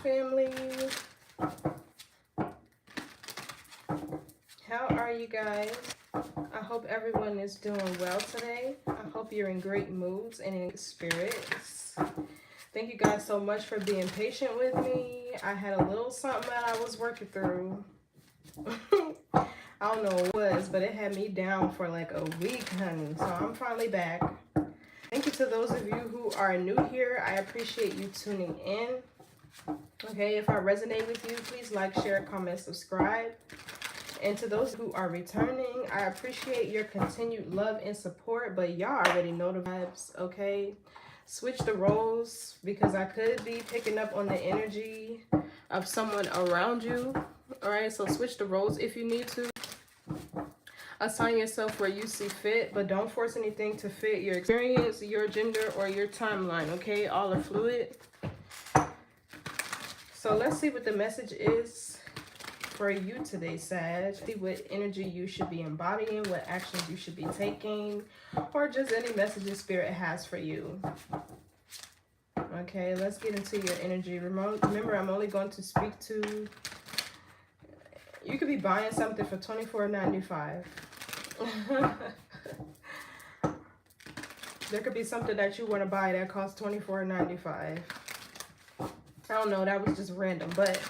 family. How are you guys? I hope everyone is doing well today. I hope you're in great moods and in spirits. Thank you guys so much for being patient with me. I had a little something that I was working through. I don't know what it was, but it had me down for like a week, honey. So I'm finally back. Thank you to those of you who are new here. I appreciate you tuning in. Okay, if I resonate with you, please like, share, comment, subscribe. And to those who are returning, I appreciate your continued love and support, but y'all already know the vibes, okay? Switch the roles because I could be picking up on the energy of someone around you, all right? So switch the roles if you need to. Assign yourself where you see fit, but don't force anything to fit your experience, your gender, or your timeline, okay? All are fluid. So let's see what the message is for you today, Sag. See what energy you should be embodying, what actions you should be taking, or just any messages Spirit has for you. Okay, let's get into your energy. Remember, I'm only going to speak to... You could be buying something for $24.95. There could be something that you want to buy that costs $24.95. I don't know, that was just random, but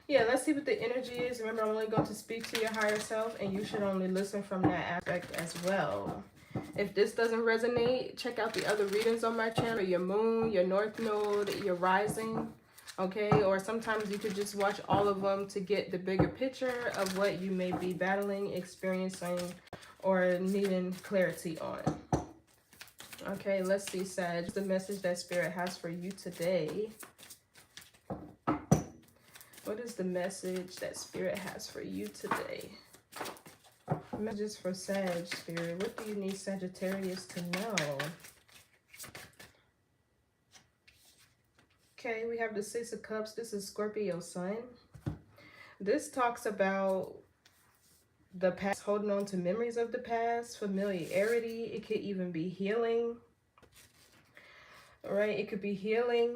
yeah, let's see what the energy is. Remember, I'm only going to speak to your higher self, and you should only listen from that aspect as well. If this doesn't resonate, check out the other readings on my channel, your moon, your north node, your rising, okay? Or sometimes you could just watch all of them to get the bigger picture of what you may be battling, experiencing, or needing clarity on. Okay, let's see, Sag, the message that Spirit has for you today. What is the message that Spirit has for you today? Messages for Sag, Spirit. What do you need Sagittarius to know? Okay, we have the Six of Cups. This is Scorpio sun. This talks about the past, holding on to memories of the past, familiarity. It could even be healing. All right, it could be healing.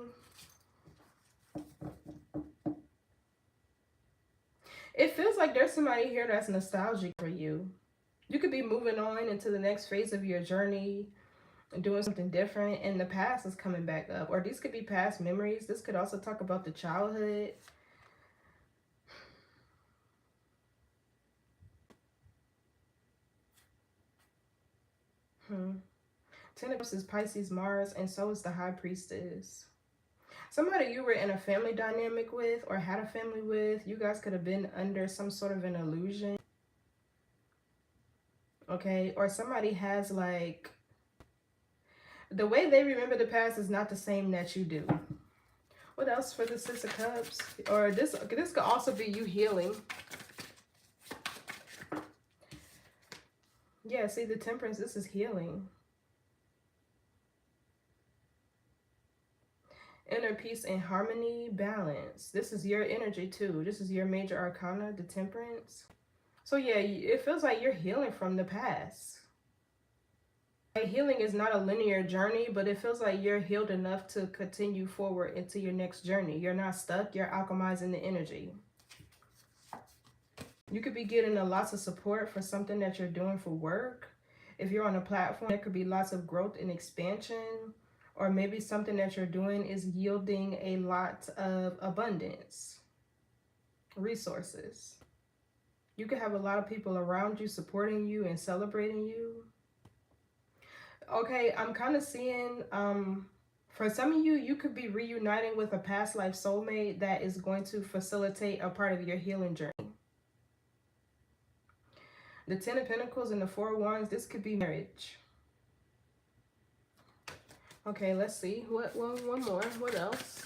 It feels like there's somebody here that's nostalgic for you. You could be moving on into the next phase of your journey, doing something different, and the past is coming back up. Or these could be past memories. This could also talk about the childhood. Ten of Cups is Pisces, Mars, and so is the High Priestess. Somebody you were in a family dynamic with or had a family with, you guys could have been under some sort of an illusion. Okay, or somebody has like, the way they remember the past is not the same that you do. What else for the Six of Cups? Or this could also be you healing. Yeah, see the Temperance, this is healing. Inner peace and harmony, balance. This is your energy too. This is your major arcana, the Temperance. So yeah, it feels like you're healing from the past. Healing is not a linear journey, but it feels like you're healed enough to continue forward into your next journey. You're not stuck. You're alchemizing the energy. You could be getting lots of support for something that you're doing for work. If you're on a platform, there could be lots of growth and expansion. Or maybe something that you're doing is yielding a lot of abundance, resources. You could have a lot of people around you supporting you and celebrating you. Okay, I'm kind of seeing, for some of you, you could be reuniting with a past life soulmate that is going to facilitate a part of your healing journey. The Ten of Pentacles and the Four of Wands, this could be marriage. Okay, let's see. One more. What else?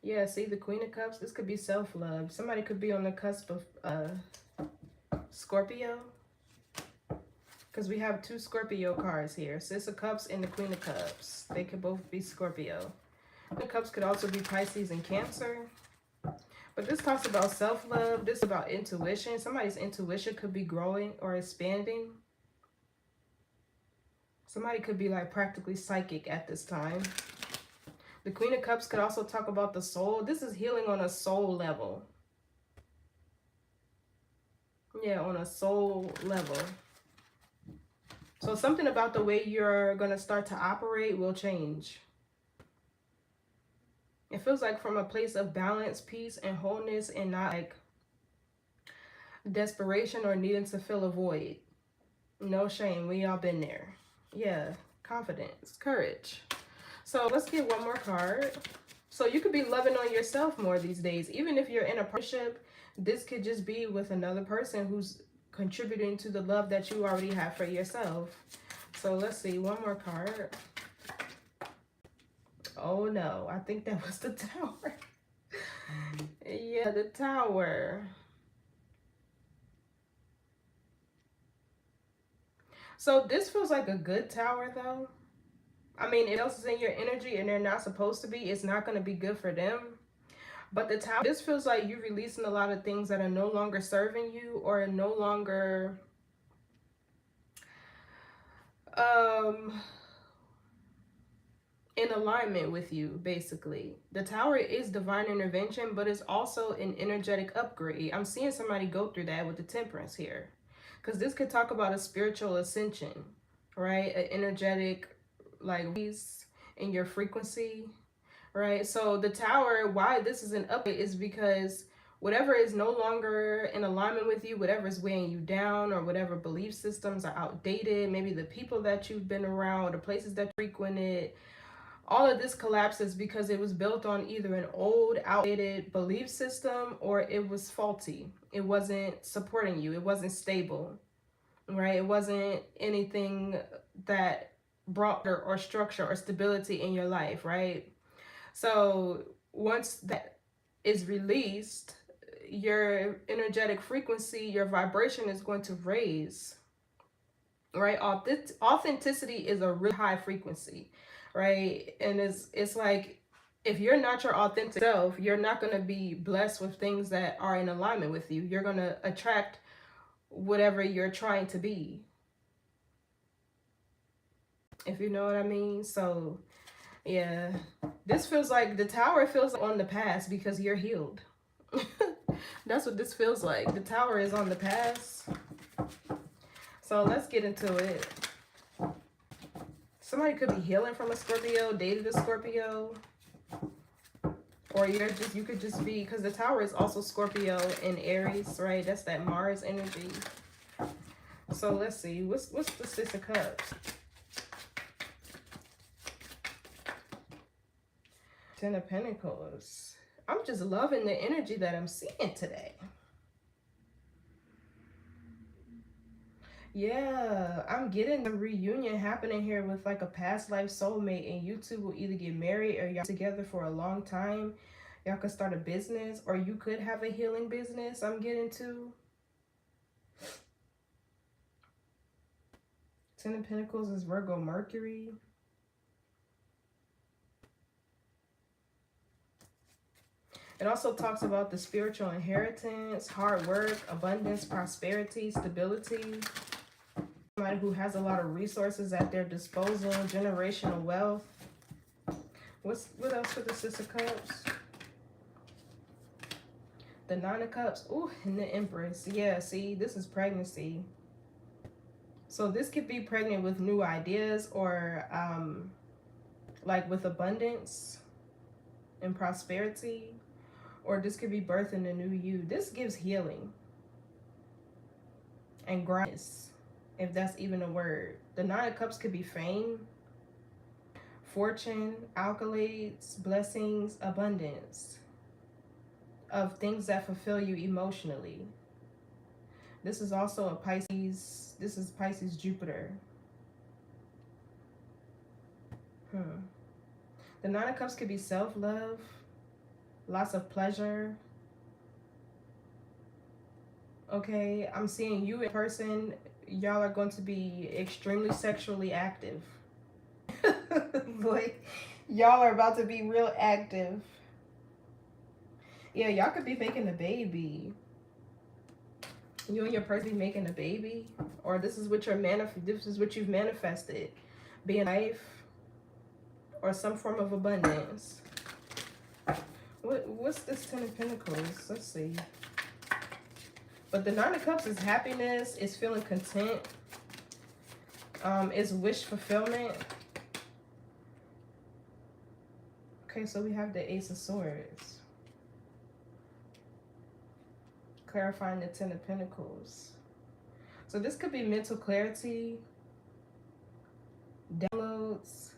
Yeah, see the Queen of Cups. This could be self-love. Somebody could be on the cusp of Scorpio. Because we have two Scorpio cards here. Six of Cups and the Queen of Cups. They could both be Scorpio. The Cups could also be Pisces and Cancer. But this talks about self-love. This is about intuition. Somebody's intuition could be growing or expanding. Somebody could be like practically psychic at this time. The Queen of Cups could also talk about the soul. This is healing on a soul level. Yeah, on a soul level. So something about the way you're going to start to operate will change. It feels like from a place of balance, peace, and wholeness, and not like desperation or needing to fill a void. No shame. We all been there. Yeah. Confidence. Courage. So let's get one more card. So you could be loving on yourself more these days. Even if you're in a partnership, this could just be with another person who's contributing to the love that you already have for yourself. So let's see. One more card. Oh no. I think that was the Tower. Yeah, the Tower. So this feels like a good Tower though. I mean, if else is in your energy and they're not supposed to be, it's not going to be good for them. But the Tower, this feels like you're releasing a lot of things that are no longer serving you or no longer in alignment with you, basically. The Tower is divine intervention, but it's also an energetic upgrade. I'm seeing somebody go through that with the Temperance here. Because this could talk about a spiritual ascension, right? An energetic, like, peace in your frequency, right? So the Tower, why this is an upgrade is because whatever is no longer in alignment with you, whatever is weighing you down, or whatever belief systems are outdated, maybe the people that you've been around, or the places that you frequented, all of this collapses because it was built on either an old, outdated belief system or it was faulty. It wasn't supporting you. It wasn't stable, right? It wasn't anything that brought or structure or stability in your life, right? So once that is released, your energetic frequency, your vibration is going to raise, right? Authenticity is a really high frequency, right? And it's like, if you're not your authentic self, you're not going to be blessed with things that are in alignment with you. You're going to attract whatever you're trying to be, if you know what I mean. So yeah, this feels like the Tower feels like on the past because you're healed. That's what this feels like. The Tower is on the past. So let's get into it. Somebody could be healing from a Scorpio, dated a Scorpio, or you could just be, because the Tower is also Scorpio and Aries, right? That's that Mars energy. So let's see, what's the Six of Cups? Ten of Pentacles. I'm just loving the energy that I'm seeing today. Yeah, I'm getting a reunion happening here with like a past life soulmate, and you two will either get married or y'all together for a long time. Y'all could start a business, or you could have a healing business. I'm getting to. Ten of Pentacles is Virgo Mercury. It also talks about the spiritual inheritance, hard work, abundance, prosperity, stability. Somebody who has a lot of resources at their disposal, generational wealth. What else for the Six of Cups? The Nine of Cups. Ooh, and the Empress. Yeah, see, this is pregnancy. So this could be pregnant with new ideas, or like with abundance and prosperity. Or this could be birthing a new you. This gives healing and grandness, if that's even a word. The Nine of Cups could be fame, fortune, accolades, blessings, abundance of things that fulfill you emotionally. This is also a Pisces. This is Pisces Jupiter. The Nine of Cups could be self-love, lots of pleasure. Okay, I'm seeing you in person. Y'all are going to be extremely sexually active. Like, y'all are about to be real active. Yeah, y'all could be making a baby. You and your person be making a baby, or this is what you've manifested. being life, or some form of abundance. What's this Ten of Pentacles? Let's see. But the Nine of Cups is happiness, is feeling content, is wish fulfillment. Okay, so we have the Ace of Swords. Clarifying the Ten of Pentacles. So this could be mental clarity, downloads.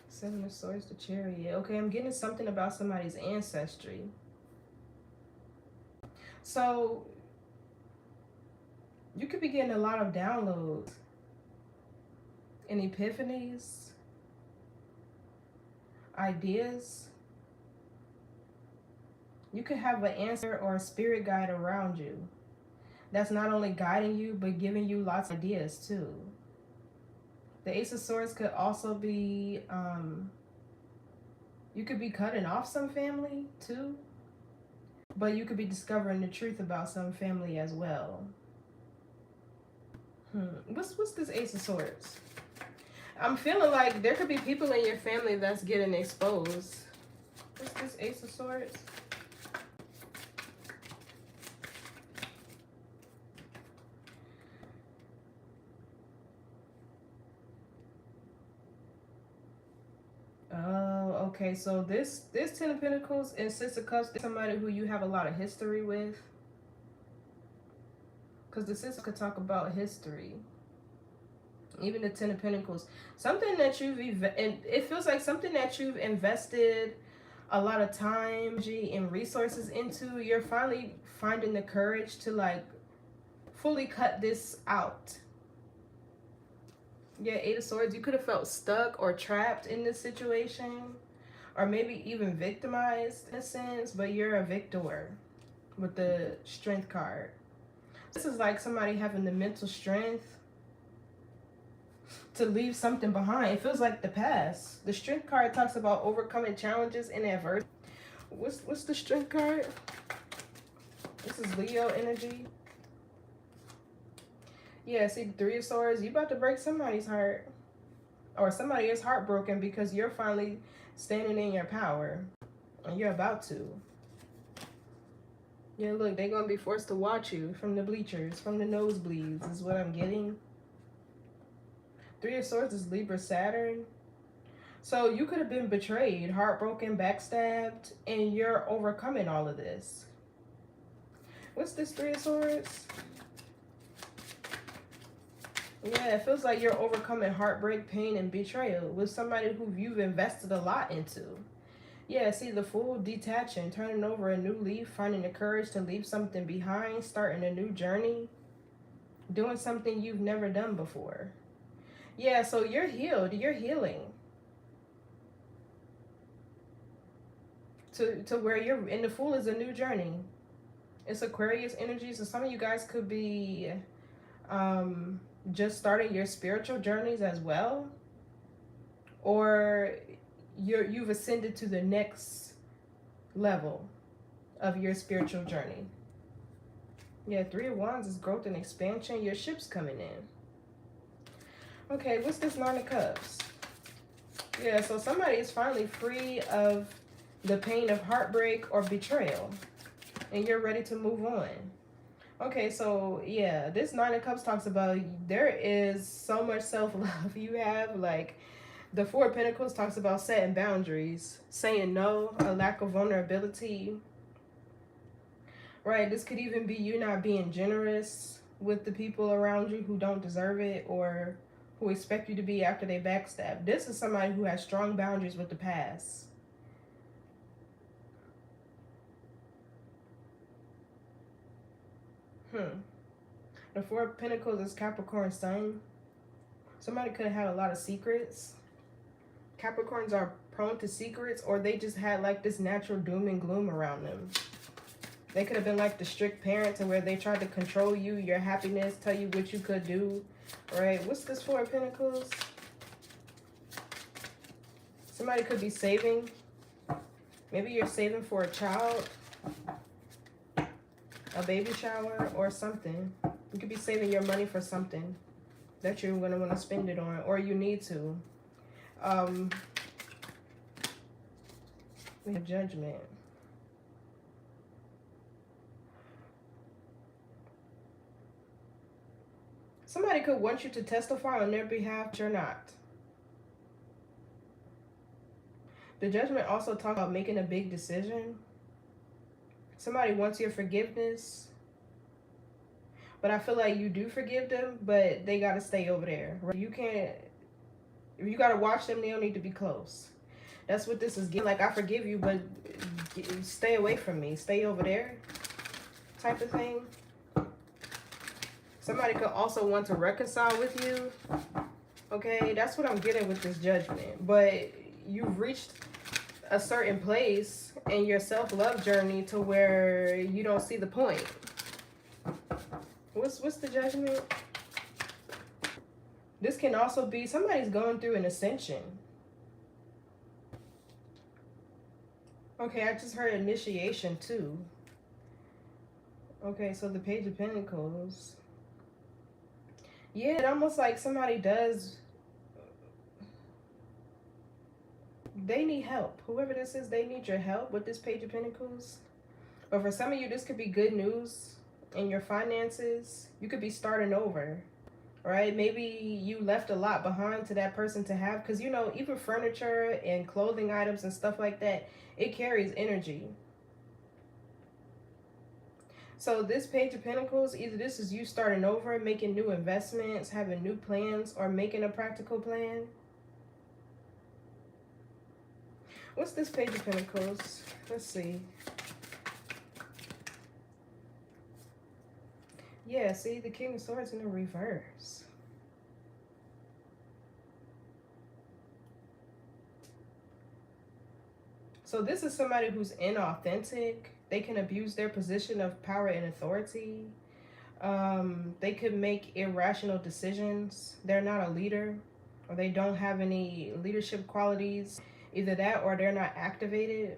Seven of Swords, the Chariot. Okay, I'm getting something about somebody's ancestry. So you could be getting a lot of downloads and epiphanies, ideas. You could have an answer or a spirit guide around you that's not only guiding you, but giving you lots of ideas too. The Ace of Swords could also be, you could be cutting off some family too, but you could be discovering the truth about some family as well. What's this Ace of Swords? I'm feeling like there could be people in your family that's getting exposed. What's this Ace of Swords? Oh, okay. So this Ten of Pentacles and Six of Cups is somebody who you have a lot of history with. Because the Six could talk about history. Even the Ten of Pentacles. Something that it feels like something that you've invested a lot of time, energy, and resources into. You're finally finding the courage to like fully cut this out. Yeah, Eight of Swords. You could have felt stuck or trapped in this situation, or maybe even victimized in a sense, but you're a victor with the Strength card. This is like somebody having the mental strength to leave something behind. It feels like the past. The Strength card talks about overcoming challenges and adversity. What's the Strength card? This is Leo energy. Yeah, see the Three of Swords. You about to break somebody's heart. Or somebody is heartbroken because you're finally standing in your power. And you're about to. Yeah, look, they're going to be forced to watch you from the bleachers, from the nosebleeds is what I'm getting. Three of Swords is Libra Saturn. So you could have been betrayed, heartbroken, backstabbed, and you're overcoming all of this. What's this Three of Swords? Yeah, it feels like you're overcoming heartbreak, pain, and betrayal with somebody who you've invested a lot into. Yeah, see the Fool, detaching, turning over a new leaf, finding the courage to leave something behind, starting a new journey, doing something you've never done before. Yeah, so you're healed, you're healing. To where you're, and the Fool is a new journey. It's Aquarius energy, so some of you guys could be just starting your spiritual journeys as well, or you've ascended to the next level of your spiritual journey. Yeah, Three of Wands is growth and expansion. Your ship's coming in. Okay, what's this Nine of Cups? Yeah, so somebody is finally free of the pain of heartbreak or betrayal, and you're ready to move on. Okay, so yeah, this Nine of Cups talks about there is so much self-love you have. Like the Four of Pentacles talks about setting boundaries, saying no, a lack of vulnerability. Right, this could even be you not being generous with the people around you who don't deserve it or who expect you to be after they backstab. This is somebody who has strong boundaries with the past. The Four of Pentacles is Capricorn Sun. Somebody could have had a lot of secrets. Capricorns are prone to secrets, or they just had like this natural doom and gloom around them. They could have been like the strict parent to where they tried to control you, your happiness, tell you what you could do. Right? What's this Four of Pentacles? Somebody could be saving. Maybe you're saving for a child. A baby shower or something. You could be saving your money for something that you're going to want to spend it on, or you need to. We have Judgment. Somebody could want you to testify on their behalf, but you're not. The Judgment also talks about making a big decision. Somebody wants your forgiveness, but I feel like you do forgive them, but they got to stay over there. Right? You can't, if you got to watch them, they don't need to be close. That's what this is getting. Like, I forgive you, but stay away from me. Stay over there type of thing. Somebody could also want to reconcile with you. Okay, that's what I'm getting with this Judgment. But you've reached a certain place in your self-love journey to where you don't see the point. What's the Judgment? This can also be somebody's going through an ascension. Okay, I just heard initiation too. Okay, so the Page of Pentacles. Yeah, it's almost like somebody does. They need help. Whoever this is, they need your help with this Page of Pentacles. But for some of you, this could be good news in your finances. You could be starting over, right? Maybe you left a lot behind to that person to have. Because, you know, even furniture and clothing items and stuff like that, it carries energy. So this Page of Pentacles, either this is you starting over, making new investments, having new plans, or making a practical plan. What's this Page of Pentacles? Let's see. Yeah, see, the King of Swords in the reverse. So this is somebody who's inauthentic. They can abuse their position of power and authority. They could make irrational decisions. They're not a leader, or they don't have any leadership qualities. Either that or they're not activated.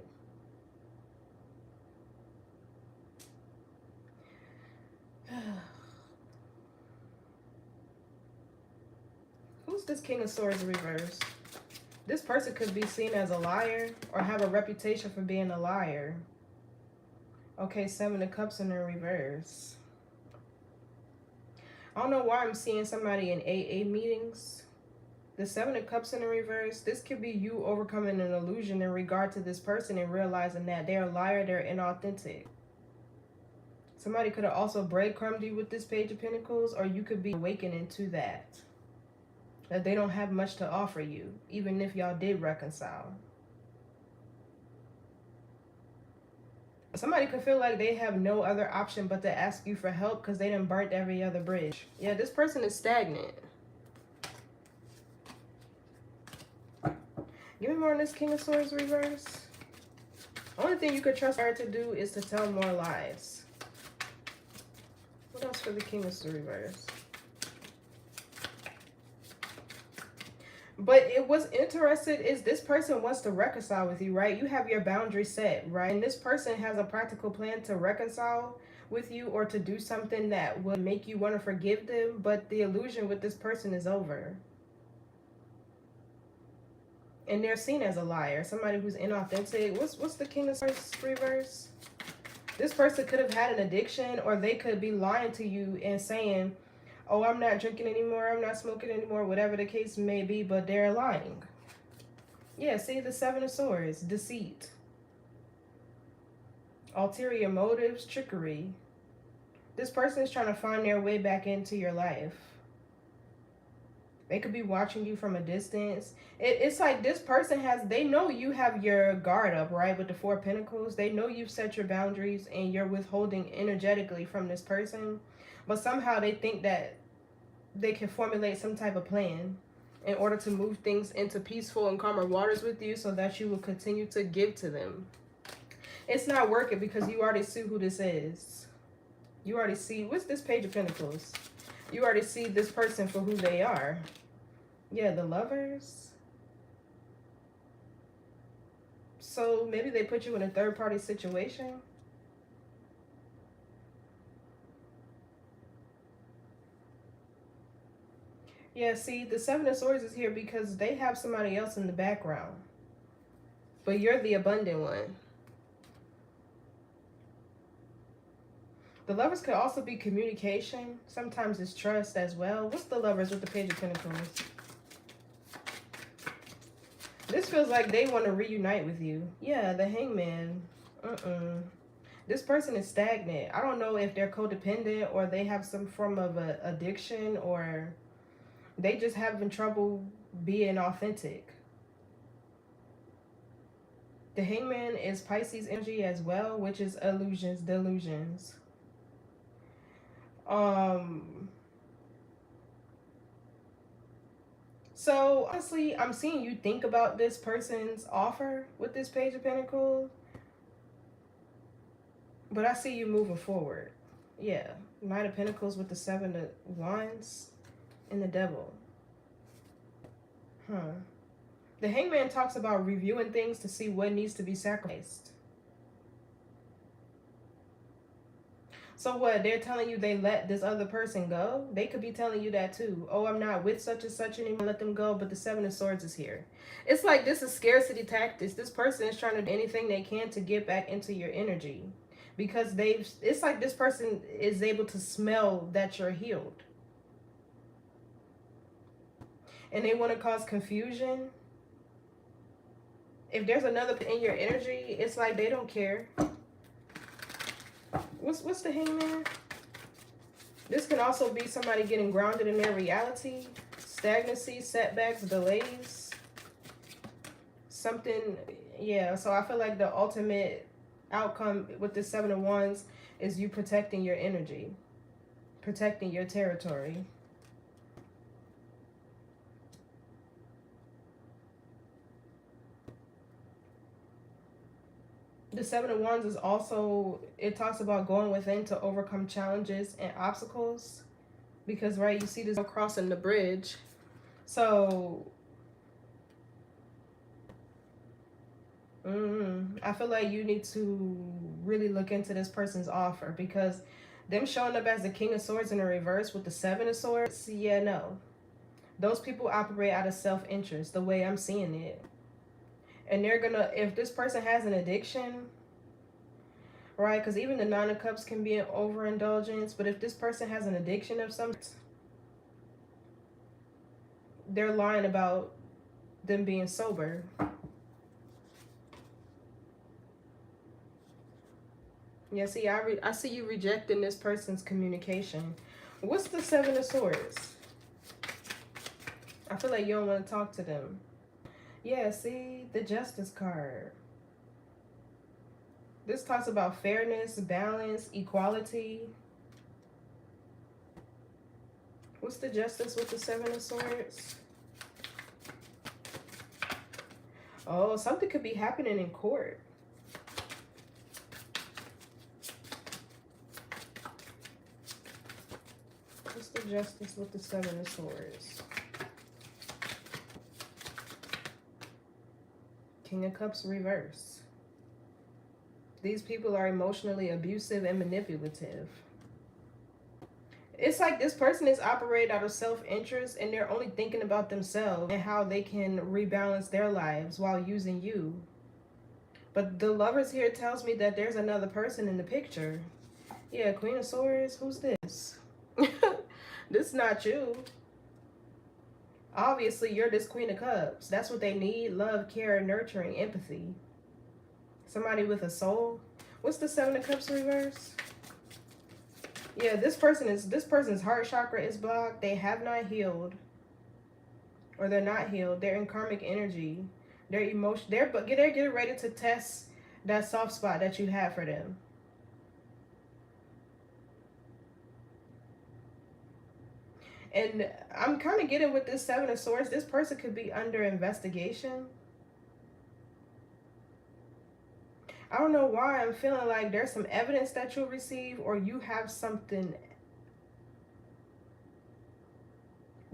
Who's this King of Swords reverse? This person could be seen as a liar or have a reputation for being a liar. Okay, Seven of Cups in the reverse. I don't know why I'm seeing somebody in AA meetings. The Seven of Cups in the reverse, this could be you overcoming an illusion in regard to this person and realizing that they're a liar, they're inauthentic. Somebody could have also breadcrumbed you with this Page of Pentacles, or you could be awakening to that they don't have much to offer you, even if y'all did reconcile. Somebody could feel like they have no other option but to ask you for help because they done burnt every other bridge. Yeah, this person is stagnant. Give me more on this King of Swords reverse. Only thing you could trust her to do is to tell more lies. What else for the King of Swords reverse? But what's interesting is this person wants to reconcile with you, right? You have your boundaries set, right? And this person has a practical plan to reconcile with you or to do something that would make you want to forgive them. But the illusion with this person is over. And they're seen as a liar, somebody who's inauthentic. What's the King of Swords reverse? This person could have had an addiction, or they could be lying to you and saying, oh, I'm not drinking anymore, I'm not smoking anymore, whatever the case may be, but they're lying. Yeah, see, the Seven of Swords, deceit. Ulterior motives, trickery. This person is trying to find their way back into your life. They could be watching you from a distance. It's like this person they know you have your guard up, right? With the Four of Pentacles. They know you've set your boundaries and you're withholding energetically from this person. But somehow they think that they can formulate some type of plan in order to move things into peaceful and calmer waters with you so that you will continue to give to them. It's not working because you already see who this is. You already see, what's this Page of Pentacles? You already see this person for who they are. Yeah, the Lovers. So maybe they put you in a third-party situation. Yeah, see, the Seven of Swords is here because they have somebody else in the background. But you're the abundant one. The Lovers could also be communication. Sometimes it's trust as well. What's the Lovers with the Page of Pentacles? This feels like they want to reunite with you. Yeah, the Hangman. This person is stagnant. I don't know if they're codependent or they have some form of a addiction, or they just having trouble being authentic. The Hangman is Pisces energy as well, which is illusions, delusions. So honestly, I'm seeing you think about this person's offer with this Page of Pentacles, but I see you moving forward. Yeah, Knight of Pentacles with the Seven of Wands and the Devil. The Hangman talks about reviewing things to see what needs to be sacrificed. So what, they're telling you they let this other person go? They could be telling you that too. Oh, I'm not with such and such anymore, let them go, but the Seven of Swords is here. It's like this is scarcity tactics. This person is trying to do anything they can to get back into your energy. Because it's like this person is able to smell that you're healed. And they want to cause confusion. If there's another in your energy, it's like they don't care. What's the Hangman? This can also be somebody getting grounded in their reality. Stagnancy, setbacks, delays. Something, yeah. So I feel like the ultimate outcome with the Seven of Wands is you protecting your energy. Protecting your territory. The Seven of Wands is also, it talks about going within to overcome challenges and obstacles. Because, right, you see this crossing the bridge. So, I feel like you need to really look into this person's offer. Because them showing up as the King of Swords in the reverse with the Seven of Swords, yeah, no. Those people operate out of self-interest, the way I'm seeing it. And they're gonna, if this person has an addiction, right? Because even the Nine of Cups can be an overindulgence. But if this person has an addiction of some, they're lying about them being sober. Yeah, see, I see you rejecting this person's communication. What's the Seven of Swords? I feel like you don't want to talk to them. Yeah, see, the Justice card. This talks about fairness, balance, equality. What's the Justice with the Seven of Swords? Oh, something could be happening in court. What's the Justice with the Seven of Swords? King of Cups reverse. These people are emotionally abusive and manipulative. It's like this person is operating out of self-interest and they're only thinking about themselves and how they can rebalance their lives while using you. But the Lovers here tells me that there's another person in the picture. Yeah, Queen of Swords, who's this? This is not you. Obviously, you're this Queen of Cups. That's what they need. Love, care, nurturing, empathy. Somebody with a soul. What's the Seven of Cups reverse? Yeah, this person's heart chakra is blocked. They have not healed. Or they're not healed. They're in karmic energy. They're getting ready to test that soft spot that you have for them. And I'm kind of getting with this Seven of Swords. This person could be under investigation. I don't know why I'm feeling like there's some evidence that you'll receive, or you have something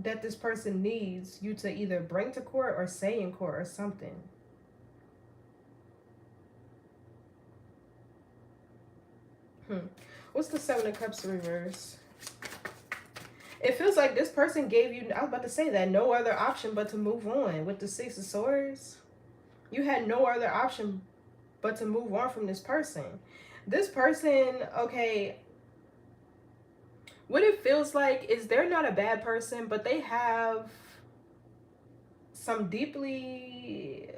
that this person needs you to either bring to court or say in court or something. What's the Seven of Cups reverse? It feels like this person gave you, I was about to say that, no other option but to move on. With the Six of Swords, you had no other option but to move on from this person. This person, okay, what it feels like is they're not a bad person, but they have some deeply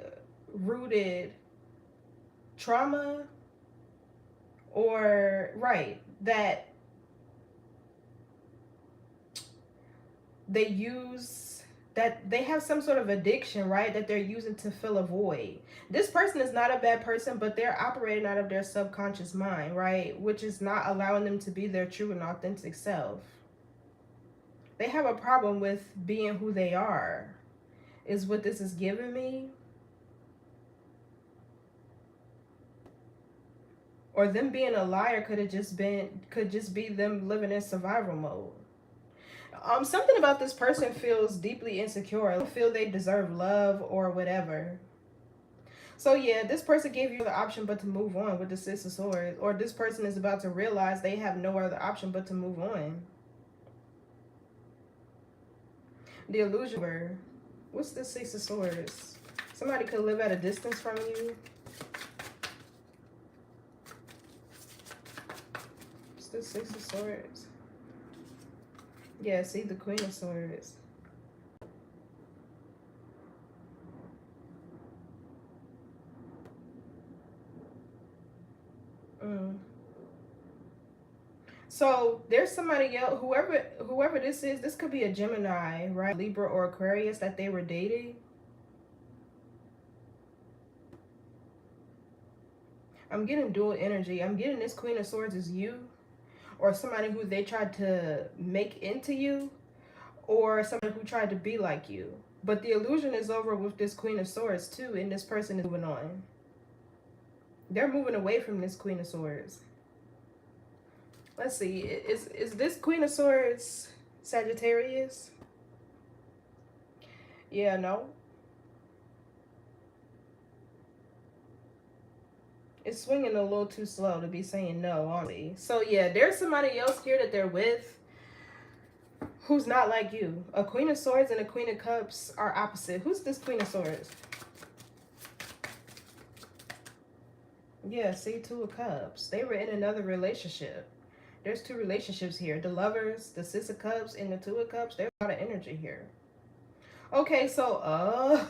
rooted trauma, or right, that they use, that they have some sort of addiction, right, that they're using to fill a void. This person is not a bad person, but they're operating out of their subconscious mind, right, which is not allowing them to be their true and authentic self. They have a problem with being who they are, is what this is giving me. Or them being a liar could just be them living in survival mode. Something about this person feels deeply insecure. I don't feel they deserve love or whatever. So yeah, this person gave you the option but to move on with the Six of Swords. Or this person is about to realize they have no other option but to move on. The illusion. What's the Six of Swords? Somebody could live at a distance from you. What's the Six of Swords? Yeah, see the Queen of Swords. So there's somebody else, whoever this is, this could be a Gemini, right? Libra or Aquarius that they were dating. I'm getting dual energy. I'm getting this Queen of Swords is you, or somebody who they tried to make into you, or somebody who tried to be like you. But the illusion is over with this Queen of Swords too, and this person is moving on. They're moving away from this Queen of Swords. Let's see, is this Queen of Swords Sagittarius? Yeah, no. It's swinging a little too slow to be saying no, honestly. So yeah, there's somebody else here that they're with who's not like you. A Queen of Swords and a Queen of Cups are opposite. Who's this Queen of Swords? Yeah, see, Two of Cups. They were in another relationship. There's two relationships here. The Lovers, the Six of Cups, and the Two of Cups. There's a lot of energy here. Okay, so,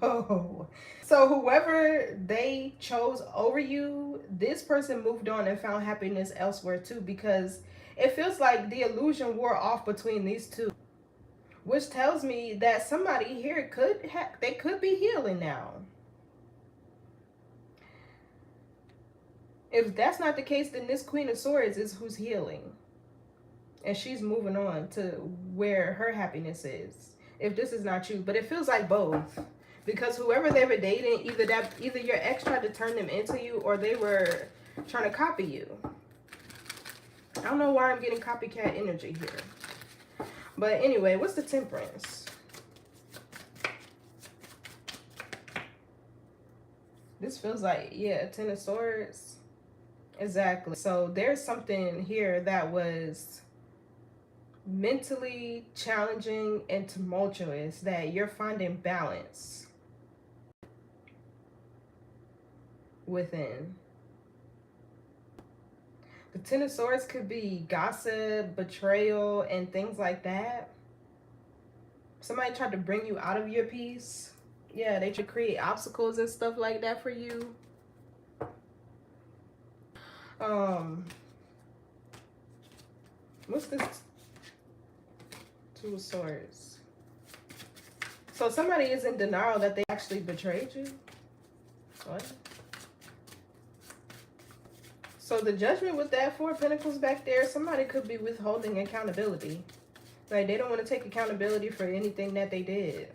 so whoever they chose over you, this person moved on and found happiness elsewhere too, because it feels like the illusion wore off between these two, which tells me that somebody here they could be healing now. If that's not the case, then this Queen of Swords is who's healing. And she's moving on to where her happiness is. If this is not you. But it feels like both. Because whoever they were dating, either your ex tried to turn them into you, or they were trying to copy you. I don't know why I'm getting copycat energy here. But anyway, what's the Temperance? This feels like, yeah, Ten of Swords. Exactly. So there's something here that was mentally challenging and tumultuous that you're finding balance within. The Ten of Swords could be gossip, betrayal, and things like that. Somebody tried to bring you out of your peace. Yeah, they tried to create obstacles and stuff like that for you. What's this? Two of Swords. So somebody is in denial that they actually betrayed you. What? So the Judgment with that Four of Pentacles back there, somebody could be withholding accountability. Like they don't want to take accountability for anything that they did.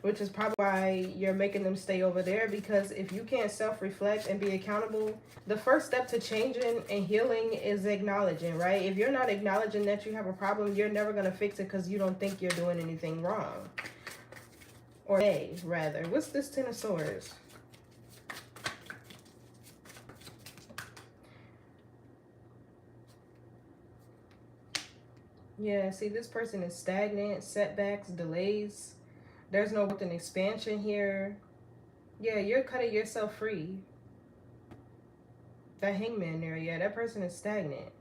Which is probably why you're making them stay over there, because if you can't self-reflect and be accountable, the first step to changing and healing is acknowledging, right? If you're not acknowledging that you have a problem, you're never going to fix it because you don't think you're doing anything wrong. Or hey, rather. What's this Ten of Swords? Yeah, see, this person is stagnant, setbacks, delays. There's no growth and expansion here. Yeah, you're cutting yourself free. That hangman there, yeah, that person is stagnant.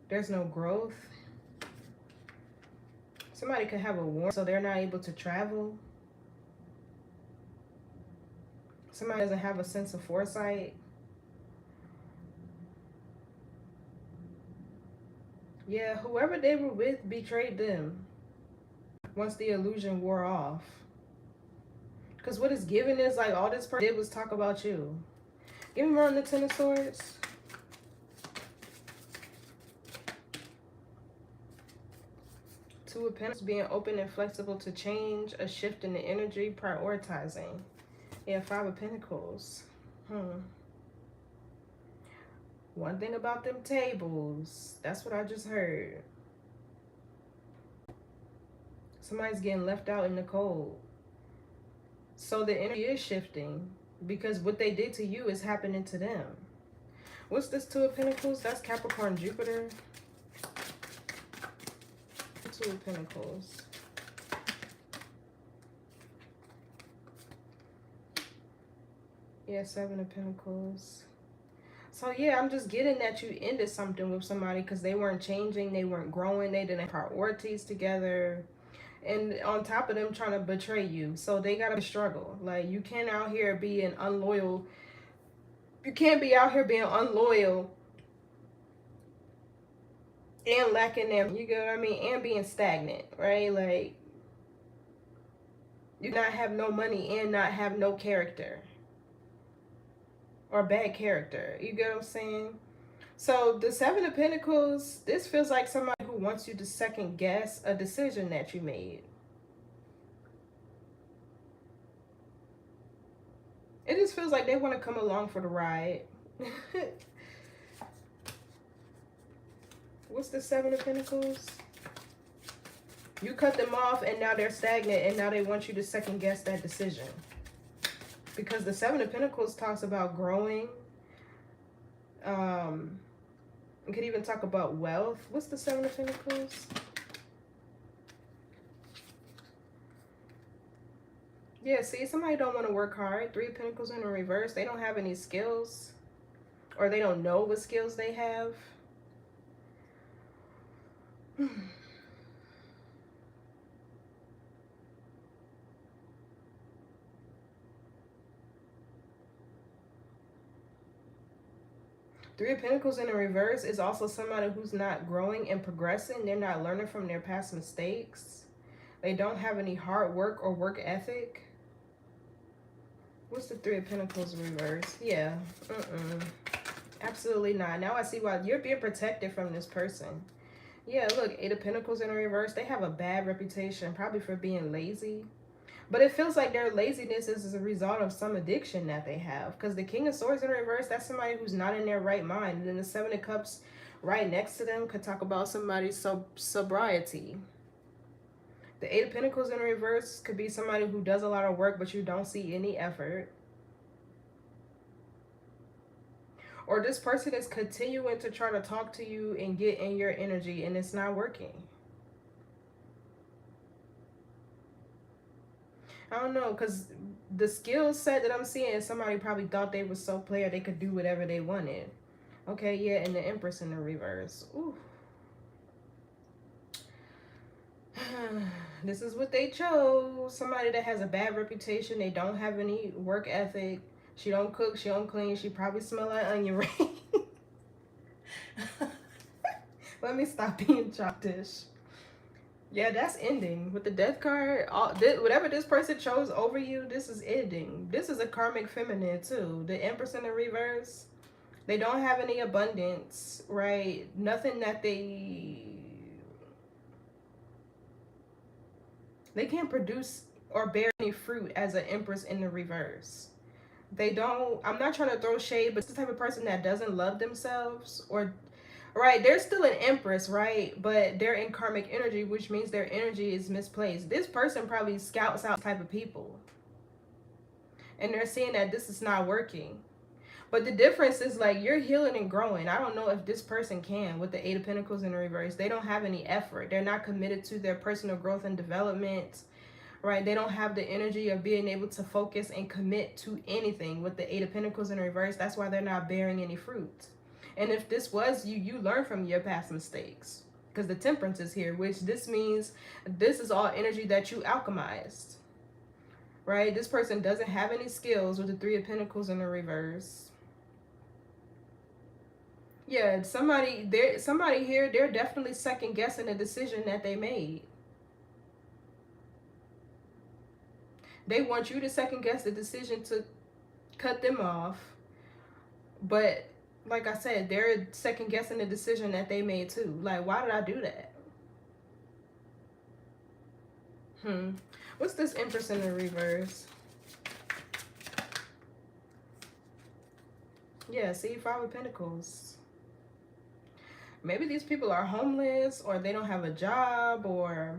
There's no growth. Somebody could have a warrant, so they're not able to travel. Somebody doesn't have a sense of foresight. Yeah, whoever they were with betrayed them once the illusion wore off. Because what it's giving is like all this person did was talk about you. Give me more on the Ten of Swords. Two of Pentacles, being open and flexible to change, a shift in the energy, prioritizing. Yeah, Five of Pentacles. One thing about them tables, that's what I just heard. Somebody's getting left out in the cold. So the energy is shifting because what they did to you is happening to them. What's this Two of Pentacles? That's Capricorn, Jupiter. Two of Pentacles. Yeah, Seven of Pentacles. So yeah, I'm just getting that you ended something with somebody because they weren't changing, they weren't growing, they didn't have priorities together. And on top of them trying to betray you. So they gotta struggle. Like, you can't out here being unloyal. You can't be out here being unloyal and lacking them, you get what I mean? And being stagnant, right? Like, you not have no money and not have no character. Or bad character. You get what I'm saying? So the Seven of Pentacles, this feels like somebody who wants you to second guess a decision that you made. It just feels like they want to come along for the ride. What's the Seven of Pentacles? You cut them off and now they're stagnant and now they want you to second guess that decision. Because the Seven of Pentacles talks about growing. We could even talk about wealth. What's the Seven of Pentacles? Yeah, see, somebody don't want to work hard. Three of Pentacles in the reverse. They don't have any skills. Or they don't know what skills they have. Three of Pentacles in the reverse is also somebody who's not growing and progressing. They're not learning from their past mistakes. They don't have any hard work or work ethic. What's the Three of Pentacles in reverse? Yeah. Absolutely not. Now I see why you're being protected from this person. Yeah, look, Eight of Pentacles in the reverse. They have a bad reputation, probably for being lazy. But it feels like their laziness is a result of some addiction that they have. Because the King of Swords in reverse, that's somebody who's not in their right mind. And then the Seven of Cups right next to them could talk about somebody's sobriety. The Eight of Pentacles in reverse could be somebody who does a lot of work, but you don't see any effort. Or this person is continuing to try to talk to you and get in your energy, and it's not working. I don't know, because the skill set that I'm seeing, somebody probably thought they were so player they could do whatever they wanted. Okay, yeah, and the Empress in the reverse. Ooh. This is what they chose. Somebody that has a bad reputation. They don't have any work ethic. She don't cook. She don't clean. She probably smell like onion ring. Let me stop being childish. Yeah, that's ending. With the Death card, whatever this person chose over you, this is ending. This is a karmic feminine too. The Empress in the reverse. They don't have any abundance, right? Nothing that they can't produce or bear any fruit as an Empress in the reverse. They don't, I'm not trying to throw shade, but it's the type of person that doesn't love themselves, or right, they're still an Empress, right? But they're in karmic energy, which means their energy is misplaced. This person probably scouts out type of people. And they're seeing that this is not working. But the difference is like you're healing and growing. I don't know if this person can with the Eight of Pentacles in the reverse. They don't have any effort. They're not committed to their personal growth and development, right? They don't have the energy of being able to focus and commit to anything with the Eight of Pentacles in the reverse. That's why they're not bearing any fruit. And if this was you, you learn from your past mistakes. Because the Temperance is here, which this means this is all energy that you alchemized, right? This person doesn't have any skills with the Three of Pentacles in the reverse. Yeah, somebody here, they're definitely second guessing the decision that they made. They want you to second guess the decision to cut them off. But like I said, they're second guessing the decision that they made too. Like, why did I do that? What's this Empress in the reverse? Yeah, see, Five of Pentacles. Maybe these people are homeless, or they don't have a job, or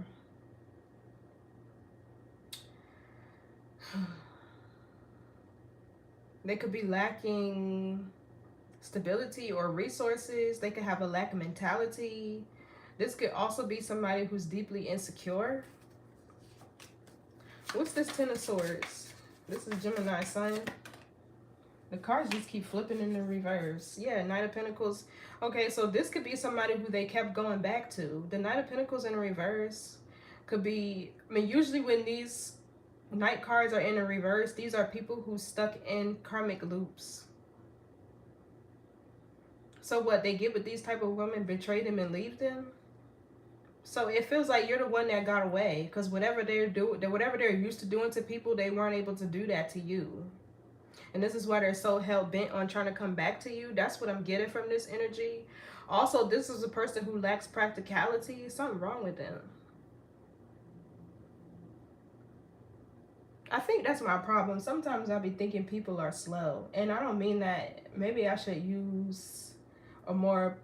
they could be lacking stability or resources. They could have a lack of mentality. This could also be somebody who's deeply insecure. What's this Ten of Swords? This is Gemini Sun. The cards just keep flipping in the reverse. Yeah, Knight of Pentacles. Okay, so this could be somebody who they kept going back to. The Knight of Pentacles in the reverse could be, I mean, usually when these Knight cards are in the reverse, these are people who stuck in karmic loops. So what, they get with these type of women, betray them and leave them? So it feels like you're the one that got away, because whatever they're used to doing to people, they weren't able to do that to you. And this is why they're so hell-bent on trying to come back to you. That's what I'm getting from this energy. Also, this is a person who lacks practicality. Something wrong with them. I think that's my problem. Sometimes I'll be thinking people are slow. And I don't mean that. Maybe I should use a more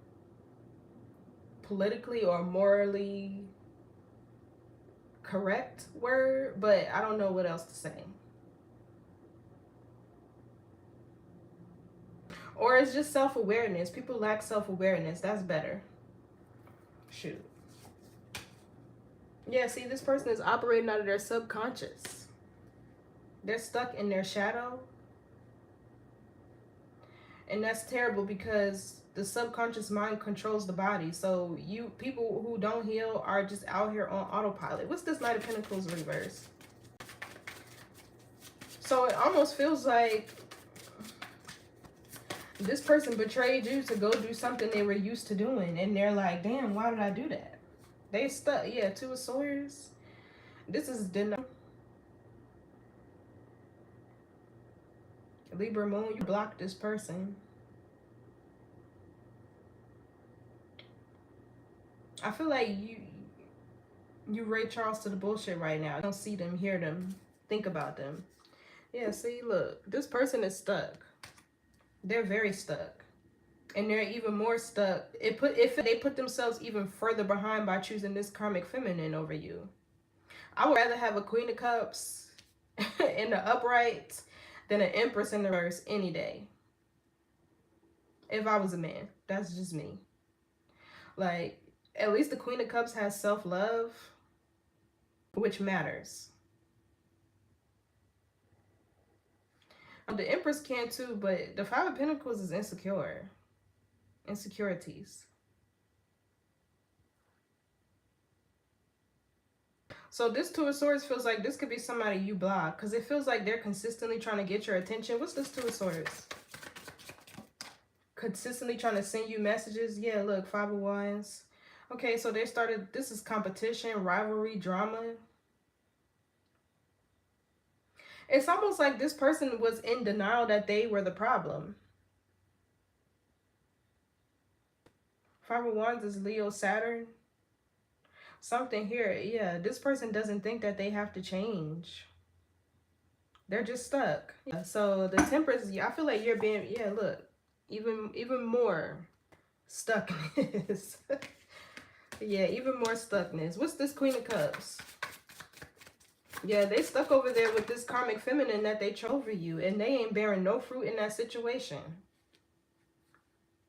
politically or morally correct word, but I don't know what else to say. Or it's just self-awareness. People lack self-awareness. That's better. Shoot. Yeah, see, this person is operating out of their subconscious. They're stuck in their shadow. And that's terrible because the subconscious mind controls the body. So people who don't heal are just out here on autopilot. What's this Knight of Pentacles reverse? So it almost feels like this person betrayed you to go do something they were used to doing. And they're like, damn, why did I do that? They stuck. Yeah, Two of Swords. This is denial. Libra Moon, you blocked this person. I feel like you Ray Charles to the bullshit right now. You don't see them, hear them, think about them. Yeah, see, look, this person is stuck. They're very stuck. And they're even more stuck. They put themselves even further behind by choosing this karmic feminine over you. I would rather have a Queen of Cups in the upright than an Empress in the reverse any day. If I was a man. That's just me. Like, at least the Queen of Cups has self-love, which matters. The Empress can too, but the Five of Pentacles is insecure. Insecurities. So this Two of Swords feels like this could be somebody you block, because it feels like they're consistently trying to get your attention. What's this Two of Swords? Consistently trying to send you messages. Yeah, look, Five of Wands. Okay, so they started, this is competition, rivalry, drama. It's almost like this person was in denial that they were the problem. Five of Wands is Leo, Saturn. Something here, yeah, this person doesn't think that they have to change. They're just stuck. Yeah, so the Temperance, I feel like you're being, yeah, look, even more stuckness. Yeah, even more stuckness. What's this Queen of Cups? Yeah, they stuck over there with this karmic feminine that they chose over you, and they ain't bearing no fruit in that situation.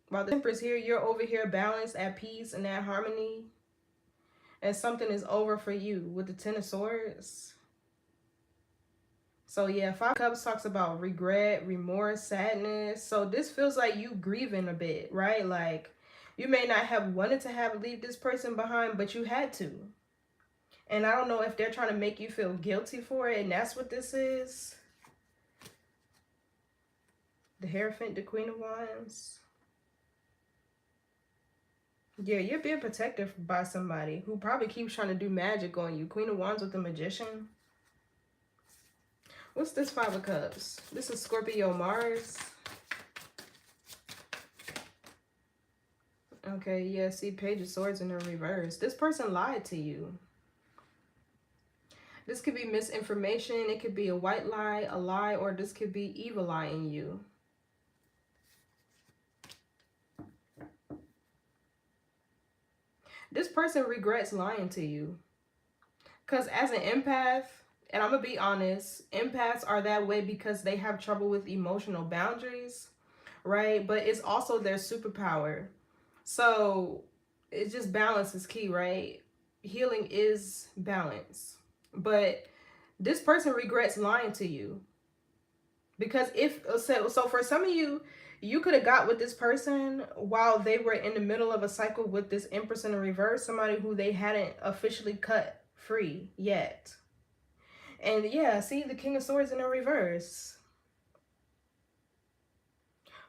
While the Empress here, you're over here balanced, at peace, and at harmony. And something is over for you with the Ten of Swords. So yeah, Five of Cups talks about regret, remorse, sadness. So this feels like you grieving a bit, right? Like you may not have wanted to leave this person behind, but you had to. And I don't know if they're trying to make you feel guilty for it, and that's what this is. The Hierophant, the Queen of Wands. Yeah, you're being protected by somebody who probably keeps trying to do magic on you. Queen of Wands with the Magician. What's this Five of Cups? This is Scorpio Mars. Okay, yeah, see Page of Swords in the reverse. This person lied to you. This could be misinformation. It could be a white lie, a lie, or this could be evil eyeing you. This person regrets lying to you. Because as an empath, and I'm going to be honest, empaths are that way because they have trouble with emotional boundaries, right? But it's also their superpower. So it's just balance is key, right? Healing is balance. But this person regrets lying to you. Because so for some of you, you could have got with this person while they were in the middle of a cycle with this Empress in the reverse, somebody who they hadn't officially cut free yet. And yeah, see the King of Swords in the reverse.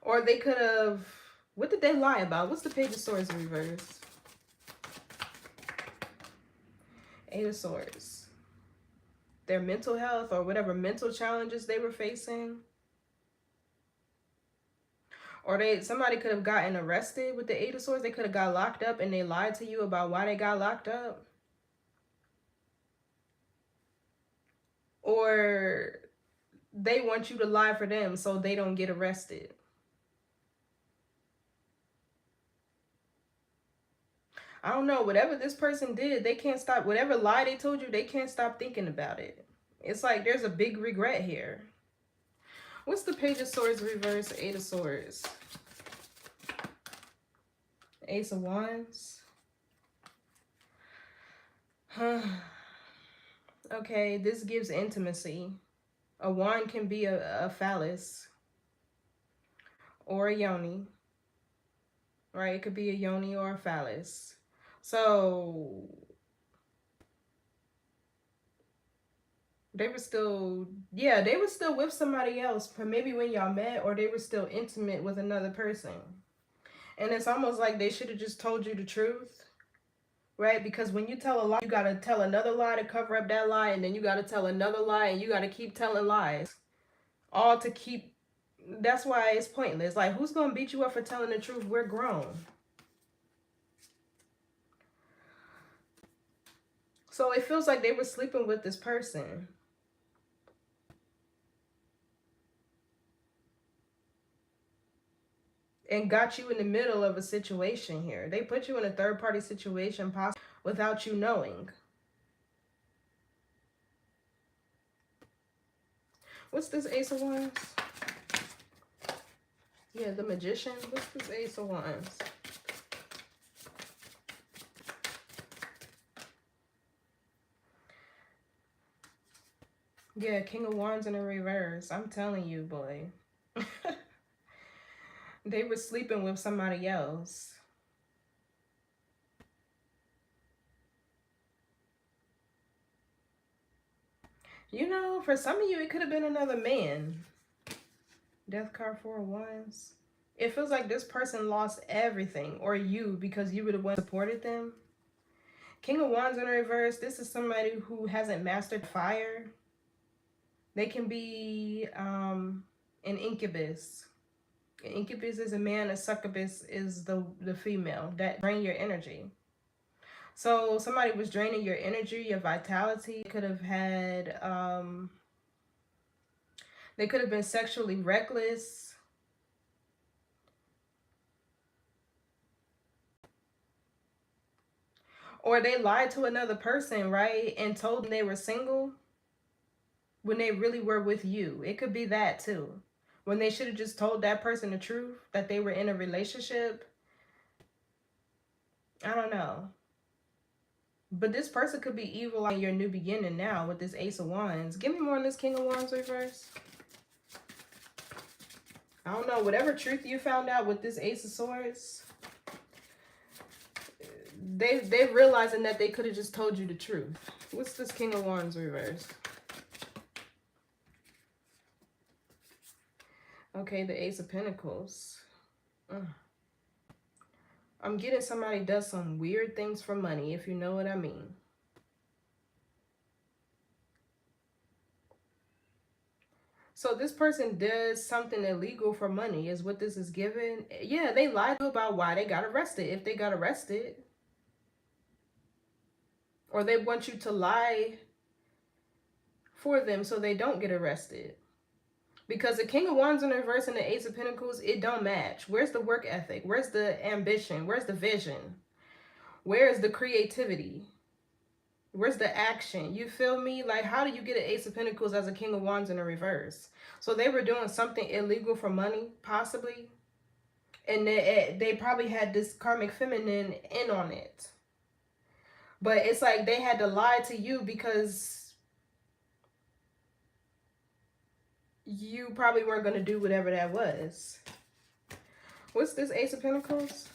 Or they could have, what did they lie about? What's the Page of Swords in reverse? Eight of Swords. Their mental health or whatever mental challenges they were facing. Or somebody could have gotten arrested with the Eight of Swords. They could have got locked up and they lied to you about why they got locked up. Or they want you to lie for them so they don't get arrested. I don't know. Whatever this person did, they can't stop. Whatever lie they told you, they can't stop thinking about it. It's like there's a big regret here. What's the Page of Swords reverse? Eight of Swords. Ace of Wands. Okay, this gives intimacy. A wand can be a phallus or a yoni, right? It could be a yoni or a phallus. So they were still, yeah, they were still with somebody else, maybe when y'all met, or they were still intimate with another person. And it's almost like they should have just told you the truth, right? Because when you tell a lie, you got to tell another lie to cover up that lie, and then you got to tell another lie, and you got to keep telling lies. All to keep, that's why it's pointless. Like, who's going to beat you up for telling the truth? We're grown. So it feels like they were sleeping with this person. And got you in the middle of a situation here. They put you in a third-party situation possibly without you knowing. What's this Ace of Wands? Yeah, the Magician. What's this Ace of Wands? Yeah, King of Wands in the reverse. I'm telling you, boy. They were sleeping with somebody else. You know, for some of you, it could have been another man. Death card, Four of Wands. It feels like this person lost everything, or you, because you were the one who supported them. King of Wands in reverse. This is somebody who hasn't mastered fire. They can be an incubus. An incubus is a man. A succubus is the female that drain your energy. So somebody was draining your energy, your vitality. Could have had, they could have been sexually reckless. Or they lied to another person, right? And told them they were single. when they really were with you. It could be that too. When they should have just told that person the truth, that they were in a relationship. I don't know. But this person could be evil on your new beginning now with this Ace of Wands. Give me more on this King of Wands reverse. I don't know. Whatever truth you found out with this Ace of Swords, they realizing that they could have just told you the truth. What's this King of Wands reverse? Okay, the Ace of Pentacles. I'm getting somebody does some weird things for money, if you know what I mean. So this person does something illegal for money is what this is given. Yeah, they lied about why they got arrested, if they got arrested. Or they want you to lie for them so they don't get arrested. Because the King of Wands in reverse and the Ace of Pentacles, it don't match. Where's the work ethic? Where's the ambition? Where's the vision? Where's the creativity? Where's the action? You feel me? Like, how do you get an Ace of Pentacles as a King of Wands in a reverse? So they were doing something illegal for money, possibly. And they probably had this karmic feminine in on it. But it's like they had to lie to you because you probably weren't going to do whatever that was. What's this Ace of Pentacles?